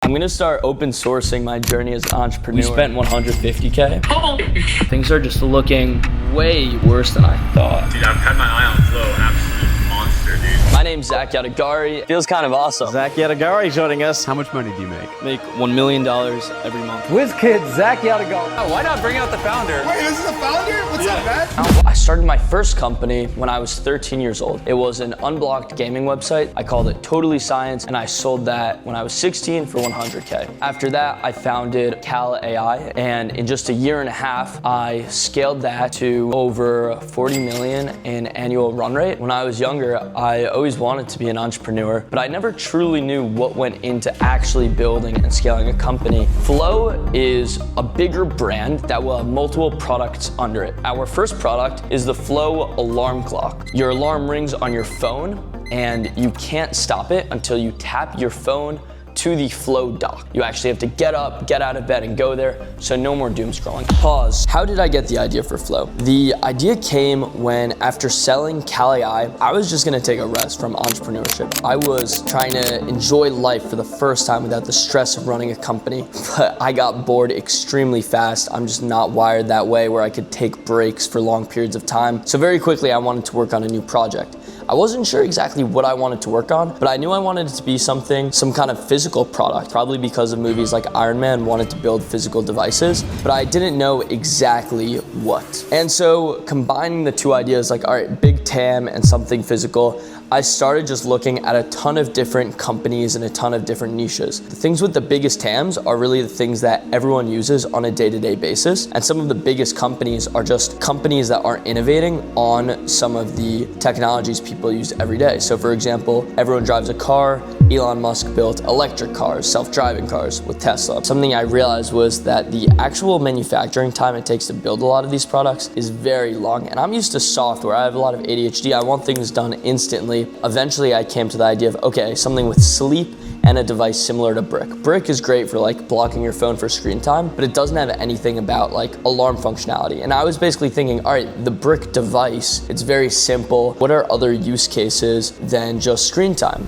I'm gonna start open sourcing my journey as an entrepreneur. We spent 150K. Things are just looking way worse than I thought. Dude, I've had my eye on Flow. Absolute monster, dude. My name's Zach Yadagari. Feels kind of awesome. Zach Yadagari joining us. How much money do you make? Make $1 million every month. WizKid, Zach Yadagari. Oh, why not bring out the founder? Wait, this is the founder? What's up, man? I started my first company when I was 13 years old. It was an unblocked gaming website. I called it Totally Science, and I sold that when I was 16 for 100K. After that, I founded Cal AI, and in just a year and a half, I scaled that to over 40 million in annual run rate. When I was younger, I always wanted to be an entrepreneur, but I never truly knew what went into actually building and scaling a company. Flow is a bigger brand that will have multiple products under it. Our first product is the Flow alarm clock. Your alarm rings on your phone and you can't stop it until you tap your phone to the Flow dock. You actually have to get up, get out of bed and go there, so no more doom scrolling. Pause. How did I get the idea for Flow? The idea came when, after selling Cal AI, I was just gonna take a rest from entrepreneurship. I was trying to enjoy life for the first time without the stress of running a company, but I got bored extremely fast. I'm just not wired that way where I could take breaks for long periods of time. So very quickly, I wanted to work on a new project. I wasn't sure exactly what I wanted to work on, but I knew I wanted it to be something, some kind of physical product, probably because of movies like Iron Man wanted to build physical devices, but I didn't know exactly what. And so combining the two ideas, like, all right, big TAM and something physical, I started just looking at a ton of different companies and a ton of different niches. The things with the biggest TAMs are really the things that everyone uses on a day-to-day basis. And some of the biggest companies are just companies that are innovating on some of the technologies people use every day. So for example, everyone drives a car. Elon Musk built electric cars, self-driving cars with Tesla. Something I realized was that the actual manufacturing time it takes to build a lot of these products is very long. And I'm used to software. I have a lot of ADHD. I want things done instantly. Eventually, I came to the idea of, okay, something with sleep and a device similar to Brick. Brick is great for like blocking your phone for screen time, but it doesn't have anything about like alarm functionality. And I was basically thinking, all right, the Brick device, it's very simple. What are other use cases than just screen time?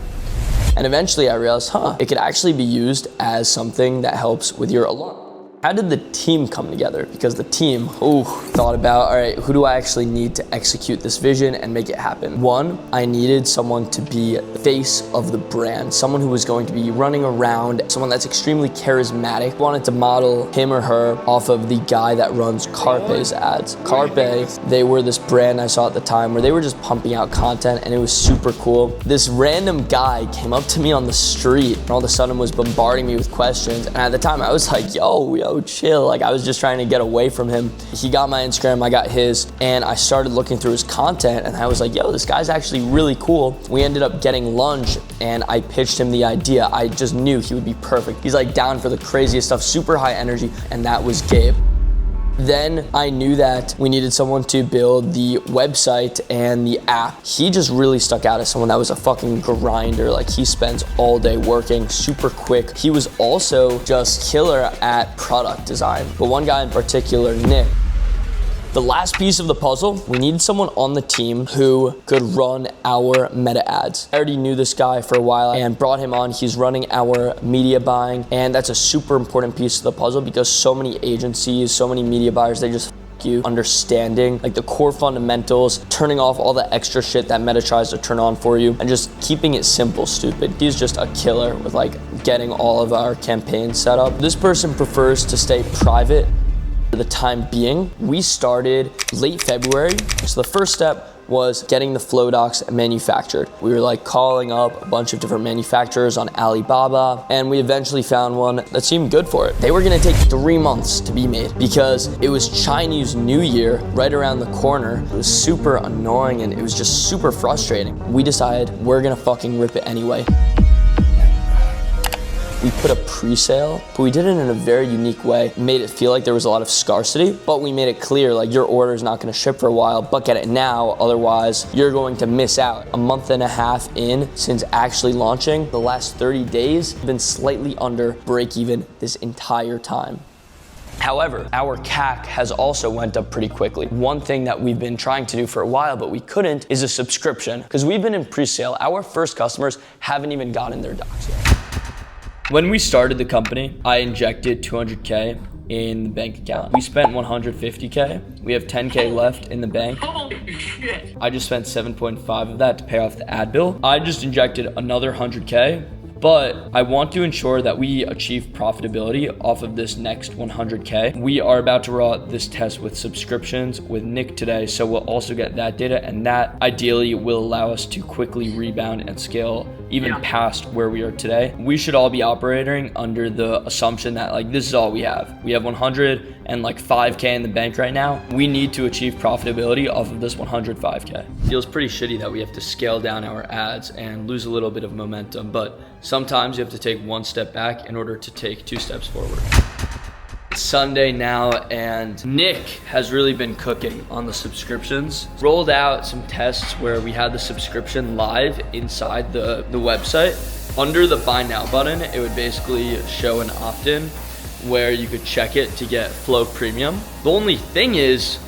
And eventually I realized, it could actually be used as something that helps with your alarm. How did the team come together? Because the team, thought about, all right, who do I actually need to execute this vision and make it happen? One, I needed someone to be the face of the brand, someone who was going to be running around, someone that's extremely charismatic. I wanted to model him or her off of the guy that runs Carpe's ads. Carpe, they were this brand I saw at the time where they were just pumping out content and it was super cool. This random guy came up to me on the street and all of a sudden was bombarding me with questions. And at the time I was like, yo, chill. Like, I was just trying to get away from him. He got my Instagram, I got his, and I started looking through his content and I was like, yo, this guy's actually really cool. We ended up getting lunch and I pitched him the idea. I just knew he would be perfect. He's like down for the craziest stuff, super high energy, and that was Gabe. Then I knew that we needed someone to build the website and the app. He just really stuck out as someone that was a fucking grinder. Like, he spends all day working, super quick. He was also just killer at product design. But one guy in particular, Nick, the last piece of the puzzle, we needed someone on the team who could run our meta ads. I already knew this guy for a while and brought him on. He's running our media buying, and that's a super important piece of the puzzle because so many agencies, so many media buyers, they just you understanding like the core fundamentals, turning off all the extra shit that Meta tries to turn on for you, and just keeping it simple, stupid. He's just a killer with like getting all of our campaigns set up. This person prefers to stay private for the time being. We started late February, so the first step was getting the Flow docks manufactured. We were like calling up a bunch of different manufacturers on Alibaba, and we eventually found one that seemed good for it. They were gonna take 3 months to be made because it was Chinese New Year right around the corner. It was super annoying and it was just super frustrating. We decided we're gonna fucking rip it anyway. We put a pre-sale, but we did it in a very unique way. Made it feel like there was a lot of scarcity, but we made it clear like your order is not gonna ship for a while, but get it now, otherwise you're going to miss out. A month and a half in since actually launching, the last 30 days have been slightly under break even this entire time. However, our CAC has also went up pretty quickly. One thing that we've been trying to do for a while, but we couldn't, is a subscription. Because we've been in pre-sale, our first customers haven't even gotten their docs yet. When we started the company, I injected 200K in the bank account. We spent 150K. We have 10K left in the bank. Holy shit. I just spent 7.5 of that to pay off the ad bill. I just injected another 100K. But I want to ensure that we achieve profitability off of this next 100K. We are about to roll out this test with subscriptions with Nick today, so we'll also get that data, and that ideally will allow us to quickly rebound and scale even past where we are today. We should all be operating under the assumption that like this is all we have. We have 105K in the bank right now. We need to achieve profitability off of this 105K. Feels pretty shitty that we have to scale down our ads and lose a little bit of momentum, but sometimes you have to take one step back in order to take 2 steps forward. It's Sunday now, and Nick has really been cooking on the subscriptions. Rolled out some tests where we had the subscription live inside the website. Under the buy now button, it would basically show an opt-in where you could check it to get Flow Premium. The only thing is,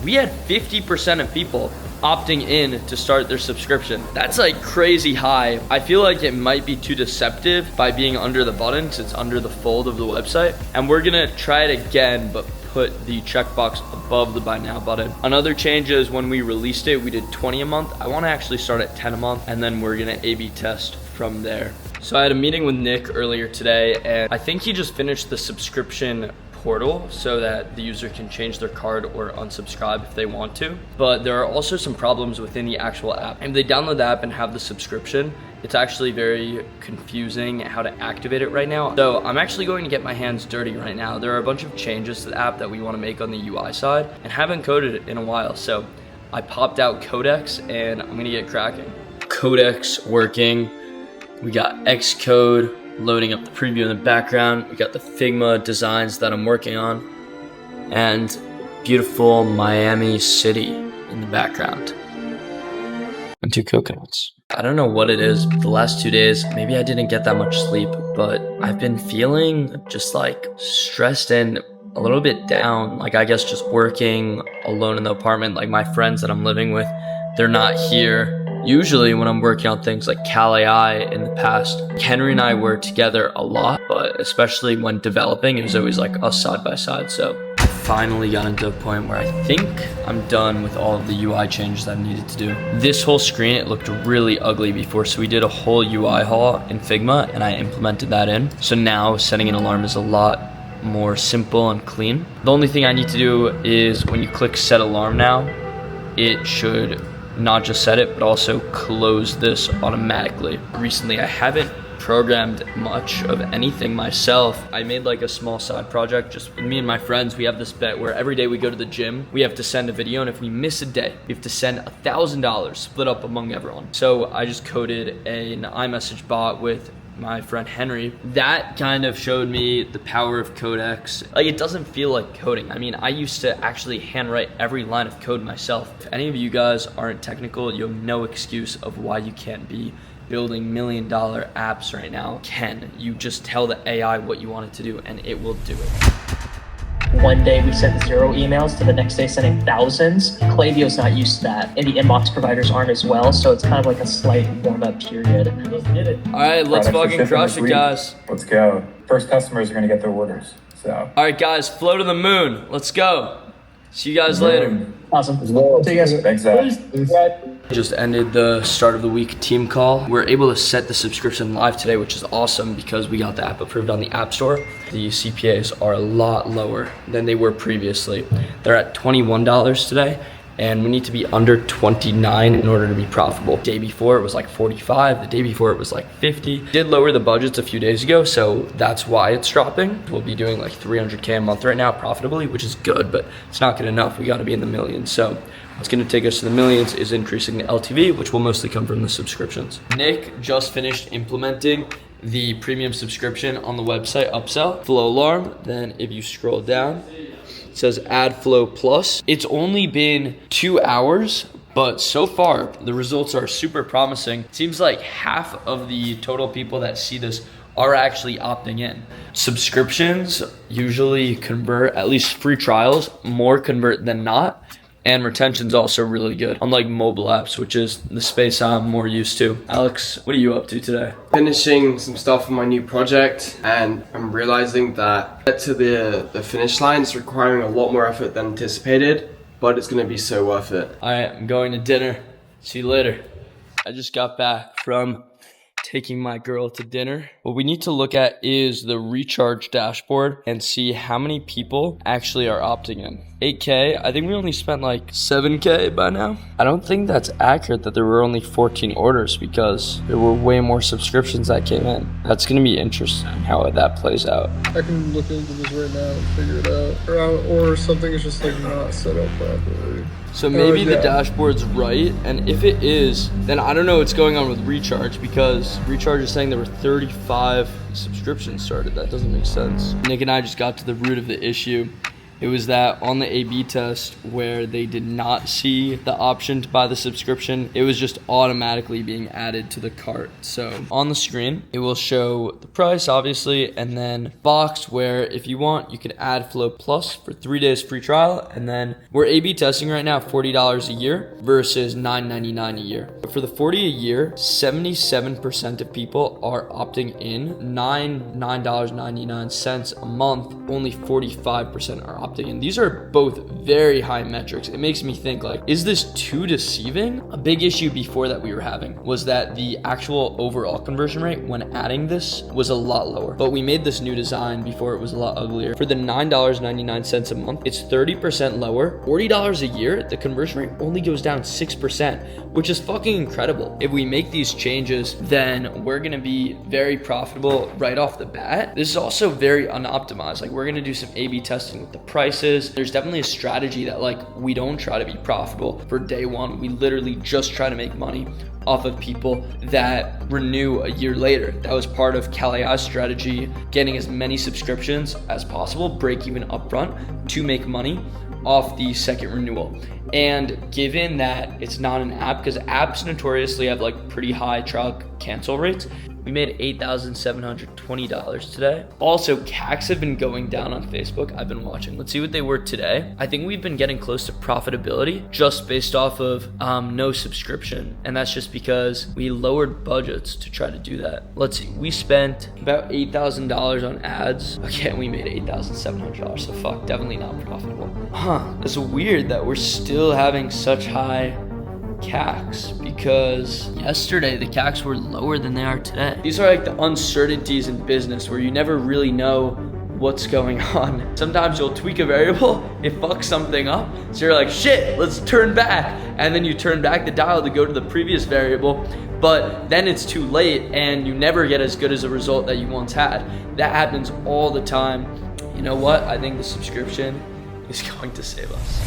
we had 50% of people opting in to start their subscription. That's like crazy high. I feel like it might be too deceptive by being under the button since it's under the fold of the website. And we're gonna try it again, but put the checkbox above the buy now button. Another change is when we released it, we did 20 a month. I wanna actually start at 10 a month, and then we're gonna A/B test from there. So I had a meeting with Nick earlier today, and I think he just finished the subscription portal so that the user can change their card or unsubscribe if they want to. But there are also some problems within the actual app. And if they download the app and have the subscription, it's actually very confusing how to activate it right now. So I'm actually going to get my hands dirty right now. There are a bunch of changes to the app that we want to make on the UI side and haven't coded it in a while. So I popped out Codex and I'm gonna get cracking. Codex working. We got Xcode loading up the preview in the background. We got the Figma designs that I'm working on, and beautiful Miami City in the background. And 2 coconuts. I don't know what it is, but the last 2 days, maybe I didn't get that much sleep, but I've been feeling just like stressed and a little bit down. Like I guess just working alone in the apartment, like my friends that I'm living with, they're not here. Usually when I'm working on things like Cal AI in the past, Henry and I were together a lot, but especially when developing, it was always like us side by side. So I finally got into a point where I think I'm done with all of the UI changes that I needed to do. This whole screen, it looked really ugly before, so we did a whole UI haul in Figma and I implemented that in. So now setting an alarm is a lot more simple and clean. The only thing I need to do is when you click set alarm now, it should not just set it, but also close this automatically. Recently, I haven't programmed much of anything myself. I made like a small side project, just me and my friends. We have this bet where every day we go to the gym, we have to send a video, and if we miss a day, we have to send $1,000 split up among everyone. So I just coded an iMessage bot with my friend Henry. That kind of showed me the power of Codex. Like it doesn't feel like coding. I mean, I used to actually handwrite every line of code myself. If any of you guys aren't technical, you have no excuse of why you can't be building $1 million apps right now. You just tell the AI what you want it to do and it will do it. One day we sent 0 emails, to the next day sending thousands. Klaviyo's not used to that, and the inbox providers aren't as well, so it's kind of like a slight warm-up period. All right, let's fucking crush it, guys. Let's go. First customers are gonna get their orders, so. All right, guys, flow to the moon. Let's go. See you guys later. Awesome. See you guys. Thanks, Zach. Just ended the start of the week team call. We're able to set the subscription live today, which is awesome because we got the app approved on the App Store. The CPAs are a lot lower than they were previously. They're at $21 today, and we need to be under 29 in order to be profitable. The day before it was like 45, the day before it was like 50. Did lower the budgets a few days ago, so that's why it's dropping. We'll be doing like 300K a month right now profitably, which is good, but it's not good enough. We gotta be in the millions. So what's gonna take us to the millions is increasing the LTV, which will mostly come from the subscriptions. Nick just finished implementing the premium subscription on the website upsell, Flow Alarm. Then if you scroll down, it says Add Flow Plus. It's only been 2 hours, but so far the results are super promising. It seems like half of the total people that see this are actually opting in. Subscriptions usually convert, at least free trials, more convert than not. And retention's also really good, unlike mobile apps, which is the space I'm more used to. Alex, what are you up to today? Finishing some stuff on my new project, and I'm realizing that to get to the finish line is requiring a lot more effort than anticipated, but it's gonna be so worth it. All right, I'm going to dinner. See you later. I just got back from taking my girl to dinner. What we need to look at is the recharge dashboard and see how many people actually are opting in. 8K, I think we only spent like 7K by now. I don't think that's accurate that there were only 14 orders because there were way more subscriptions that came in. That's gonna be interesting how that plays out. I can look into this right now and figure it out. Or something is just like not set up properly. So maybe the yeah. dashboard's right, and if it is, then I don't know what's going on with Recharge, because Recharge is saying there were 35 subscriptions started. That doesn't make sense. Nick and I just got to the root of the issue. It was that on the A/B test where they did not see the option to buy the subscription, it was just automatically being added to the cart. So on the screen, it will show the price, obviously, and then box where if you want, you can add Flow Plus for 3 days free trial. And then we're A/B testing right now, $40 a year versus $9.99 a year. But for the 40 a year, 77% of people are opting in, $9.99 a month, only 45% are opting in. These are both very high metrics. It makes me think, like, is this too deceiving? A big issue before that we were having was that the actual overall conversion rate when adding this was a lot lower. But we made this new design before it was a lot uglier. For the $9.99 a month, it's 30% lower. $40 a year, the conversion rate only goes down 6%, which is fucking incredible. If we make these changes, then we're gonna be very profitable right off the bat. This is also very unoptimized. Like, we're gonna do some A/B testing with the prices. There's definitely a strategy that, like, we don't try to be profitable for day one. We literally just try to make money off of people that renew a year later. That was part of CalAI's strategy, getting as many subscriptions as possible, break even upfront to make money off the second renewal. And given that it's not an app, because apps notoriously have like pretty high trial cancel rates, we made $8,720 today. Also, CACs have been going down on Facebook. I've been watching. Let's see what they were today. I think we've been getting close to profitability just based off of no subscription. And that's just because we lowered budgets to try to do that. Let's see, we spent about $8,000 on ads. Okay, we made $8,700, so fuck, definitely not profitable. It's weird that we're still having such high CACs, because yesterday the CACs were lower than they are today. These are like the uncertainties in business where you never really know what's going on. Sometimes you'll tweak a variable, it fucks something up, so you're like, shit, let's turn back. And then you turn back the dial to go to the previous variable, but then it's too late and you never get as good as a result that you once had. That happens all the time. You know what? I think the subscription is going to save us.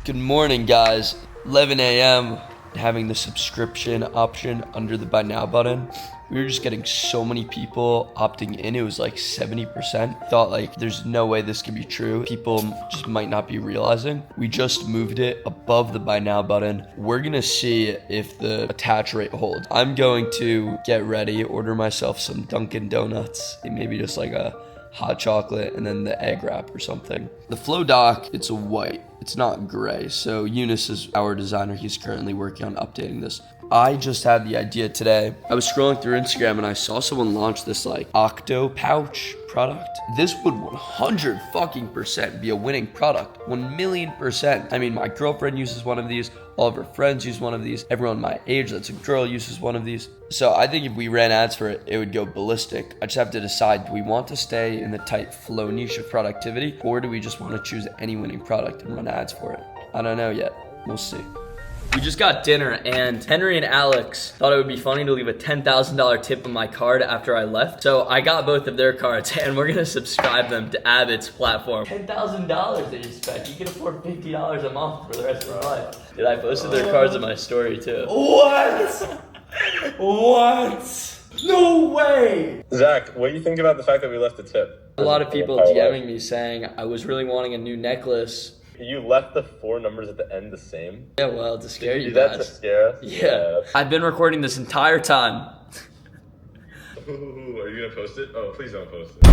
Good morning, guys. 11 a.m. having the subscription option under the buy now button. We were just getting so many people opting in. It was like 70%. Thought like there's no way this could be true. People just might not be realizing. We just moved it above the buy now button. We're gonna see if the attach rate holds. I'm going to get ready, order myself some Dunkin' Donuts, maybe just like a hot chocolate and then the egg wrap or something. The Flow dock, it's a white. It's not gray. So Eunice is our designer. He's currently working on updating this. I just had the idea today. I was scrolling through Instagram and I saw someone launch this like Octo pouch product. This would 100% be a winning product. 1,000,000%. I mean, my girlfriend uses one of these. All of her friends use one of these. Everyone my age that's a girl uses one of these. So I think if we ran ads for it, it would go ballistic. I just have to decide, do we want to stay in the tight flow niche of productivity, or do we just want to choose any winning product and run ads for it? I don't know yet. We'll see. We just got dinner and Henry and Alex thought it would be funny to leave a $10,000 tip on my card after I left. So I got both of their cards and we're gonna subscribe them to Abbott's platform. $10,000 they expect. You can afford $50 a month for the rest of your life. Dude, I posted their cards in my story too. What? What? No way! Zach, what do you think about the fact that we left the tip? A lot of people DMing me saying I was really wanting a new necklace. You left the 4 numbers at the end the same? Yeah, well, to scare you That guys. to scare us? Yeah. I've been recording this entire time. Ooh, are you gonna post it? Oh, please don't post it.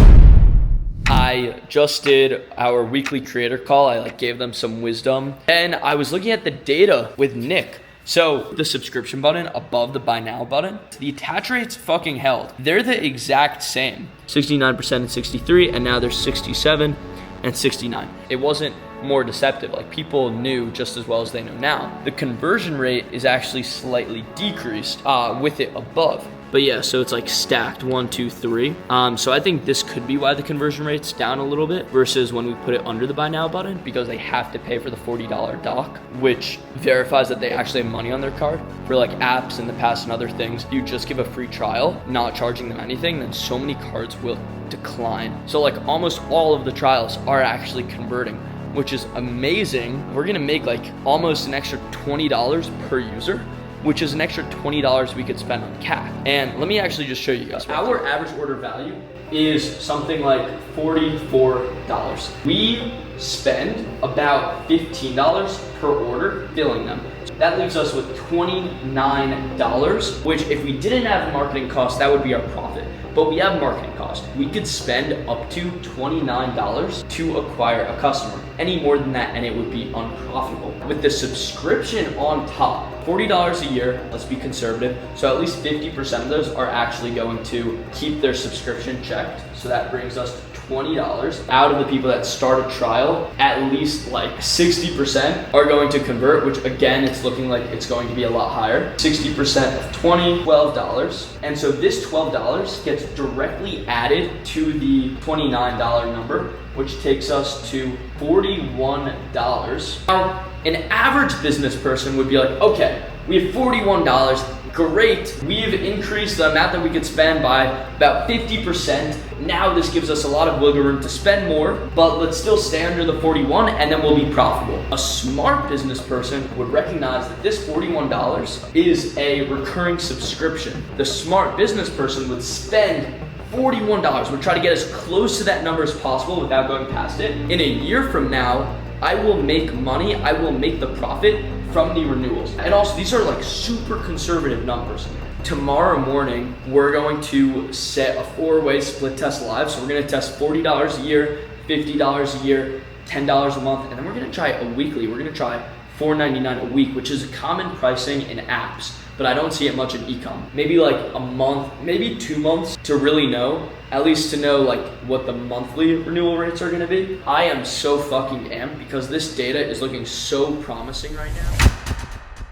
I just did our weekly creator call. I gave them some wisdom, and I was looking at the data with Nick. So the subscription button above the buy now button, the attach rates fucking held. They're the exact same, 69% and 63, and now they're 67 and 69. It wasn't more deceptive. People knew just as well as they know now. The conversion rate is actually slightly decreased with it above. But yeah, so it's stacked 1, 2, 3. So I think this could be why the conversion rate's down a little bit versus when we put it under the buy now button, because they have to pay for the $40 doc, which verifies that they actually have money on their card. For apps in the past and other things, you just give a free trial, not charging them anything, then so many cards will decline. So almost all of the trials are actually converting, which is amazing. We're gonna make almost an extra $20 per user, which is an extra $20 we could spend on CAC. And let me actually just show you guys. Our average order value is something like $44. We spend about $15 per order filling them. That leaves us with $29, which if we didn't have marketing costs, that would be our profit. But we have marketing costs. We could spend up to $29 to acquire a customer. Any more than that and it would be unprofitable. With the subscription on top, $40 a year, let's be conservative. So at least 50% of those are actually going to keep their subscription checked. So that brings us to $20. Out of the people that start a trial, at least 60% are going to convert, which again, it's looking like it's going to be a lot higher. 60% of 20, $12. And so this $12 gets directly added to the $29 number, which takes us to $41. Now, an average business person would be okay, we have $41, great. We've increased the amount that we could spend by about 50%. Now this gives us a lot of wiggle room to spend more, but let's still stay under the 41 and then we'll be profitable. A smart business person would recognize that this $41 is a recurring subscription. The smart business person would spend $41, would try to get as close to that number as possible without going past it. In a year from now, I will make money, I will make the profit from the renewals. And also, these are super conservative numbers. Tomorrow morning, we're going to set a 4-way split test live. So we're gonna test $40 a year, $50 a year, $10 a month, and then we're gonna try a weekly. We're gonna try $4.99 a week, which is common pricing in apps, but I don't see it much in e-com. Maybe a month, maybe 2 months to really know, at least to know what the monthly renewal rates are gonna be. I am so fucking amped because this data is looking so promising right now.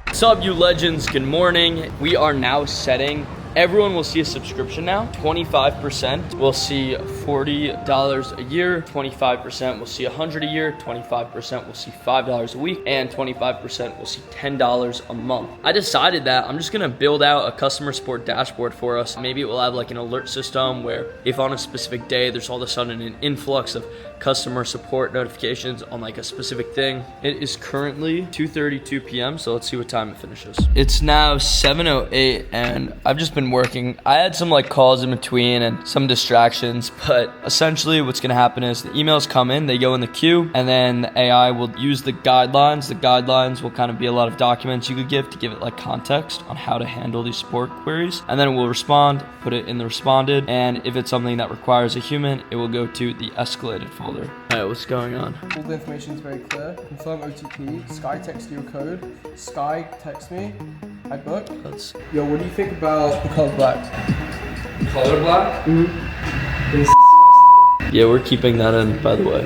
What's up, you legends? Good morning. We are now setting, everyone will see a subscription now. 25% will see $40 a year, 25% will see $100 a year, 25% will see $5 a week, and 25% will see $10 a month. I decided that I'm just gonna build out a customer support dashboard for us. Maybe it will have an alert system where if on a specific day there's all of a sudden an influx of customer support notifications on a specific thing. It is currently 2:32 p.m. so let's see what time it finishes. It's now 7:08 and I've just been working. I had some calls in between and some distractions, but essentially what's gonna happen is the emails come in, they go in the queue, and then the AI will use the guidelines. The guidelines will kind of be a lot of documents you could give to give it context on how to handle these support queries, and then it will respond, put it in the responded, and if it's something that requires a human, it will go to the escalated folder. All right, what's going on? All the information is very clear. Confirm OTP. Sky text your code. Sky text me. I book. Yo, what do you think about the color black? Color black? Yeah, we're keeping that in, by the way.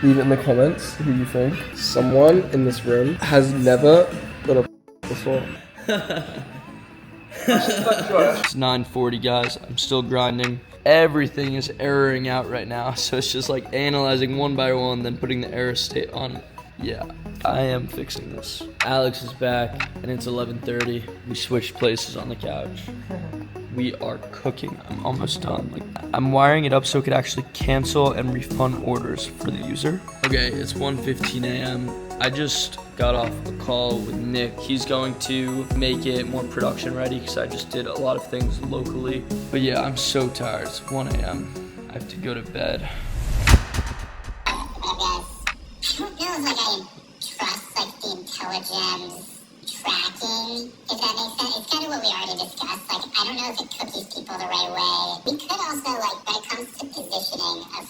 Leave it in the comments who you think. Someone in this room has never done a before. It's 9:40, guys. I'm still grinding. Everything is erroring out right now, so it's just analyzing one by one, then putting the error state on. Yeah, I am fixing this. Alex is back, and it's 11:30. We switched places on the couch. We are cooking. I'm almost done. I'm wiring it up so it could actually cancel and refund orders for the user. Okay, it's 1:15 a.m. I just got off a call with Nick. He's going to make it more production ready because I just did a lot of things locally. But yeah, I'm so tired. It's 1 a.m. I have to go to bed. I don't know if I trust the intelligence tracking, if that makes sense. It's kind of what we already discussed. I don't know if it cookies people the right way. We could also, when it comes to positioning of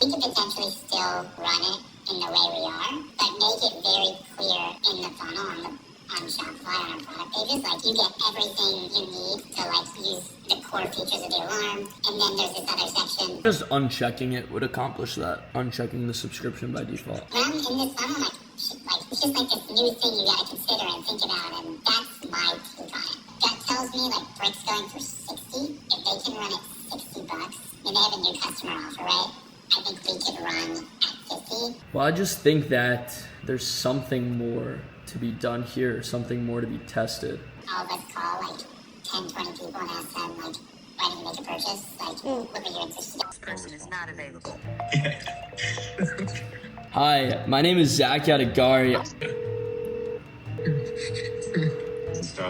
We could potentially still run it in the way we are, but make it very clear in the funnel on Shopify, on our product pages, like you get everything you need to like use the core features of the alarm, and then there's this other section. Just unchecking it would accomplish that. Unchecking the subscription by default. When I'm in this funnel, it's just like this new thing you gotta consider and think about, and that's my take on it. That tells me like Brick's going for 60. If they can run it $60, I mean, they have a new customer offer, right? I think we could run at 50. Well, I just think that there's something more to be done here, something more to be tested. All of us call like 10, 20 people and ask them like, why did you make a purchase? Like, what were you interested in? This person is not available. Hi, my name is Zach Yadagari.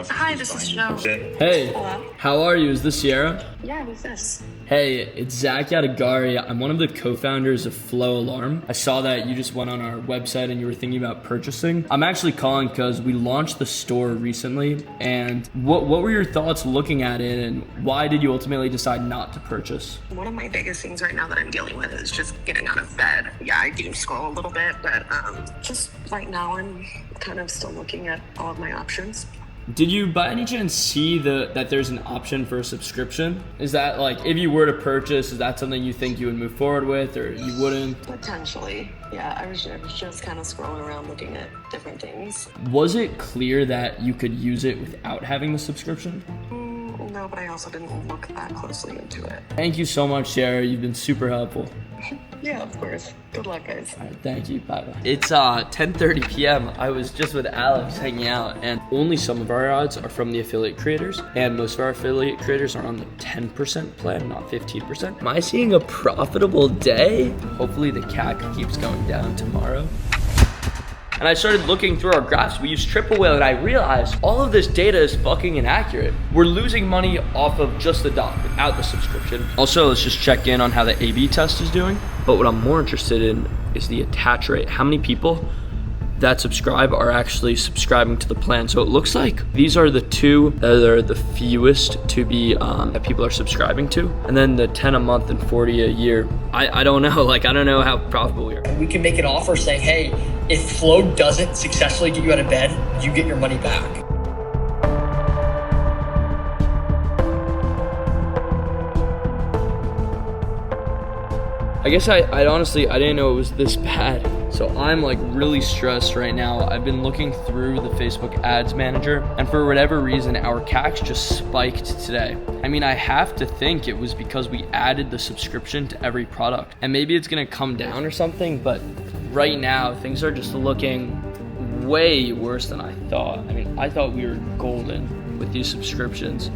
Hi, this is Joe. Hey, Hello. how are you? Is this Sierra? Yeah, who's this? Hey, it's Zach Yadagari. I'm one of the co-founders of Flow Alarm. I saw that you just went on our website and you were thinking about purchasing. I'm actually calling because we launched the store recently, and what were your thoughts looking at it, and why did you ultimately decide not to purchase? One of my biggest things right now that I'm dealing with is just getting out of bed. Yeah, I do scroll a little bit, but just right now I'm kind of still looking at all of my options. Did you by any chance see that there's an option for a subscription? Is that like, if you were to purchase, is that something you think you would move forward with, or you wouldn't? Potentially. Yeah, I was just kind of scrolling around looking at different things. Was it clear that you could use it without having the subscription? No, but I also didn't look that closely into it. Thank you so much, Sarah. You've been super helpful. Yeah, of course. Good luck, guys. All right, thank you. Bye-bye. It's 10:30 p.m. I was just with Alex hanging out, and only some of our ads are from the affiliate creators, and most of our affiliate creators are on the 10% plan, not 15%. Am I seeing a profitable day? Hopefully the CAC keeps going down tomorrow. And I started looking through our graphs. We use Triple Whale, and I realized all of this data is fucking inaccurate. We're losing money off of just the doc without the subscription. Also, let's just check in on how the A/B test is doing. But what I'm more interested in is the attach rate. How many people that subscribe are actually subscribing to the plan? So it looks like these are the two that are the fewest to be that people are subscribing to, and then the 10 a month and 40 a year. I don't know, like I don't know how profitable we are. We can make an offer saying, hey, if Flow doesn't successfully get you out of bed, you get your money back. I guess I honestly, I didn't know it was this bad. So I'm like really stressed right now. I've been looking through the Facebook ads manager, and for whatever reason, our CACs just spiked today. I mean, I have to think it was because we added the subscription to every product, and maybe it's gonna come down or something, but right now things are just looking way worse than I thought. I mean, I thought we were golden with these subscriptions.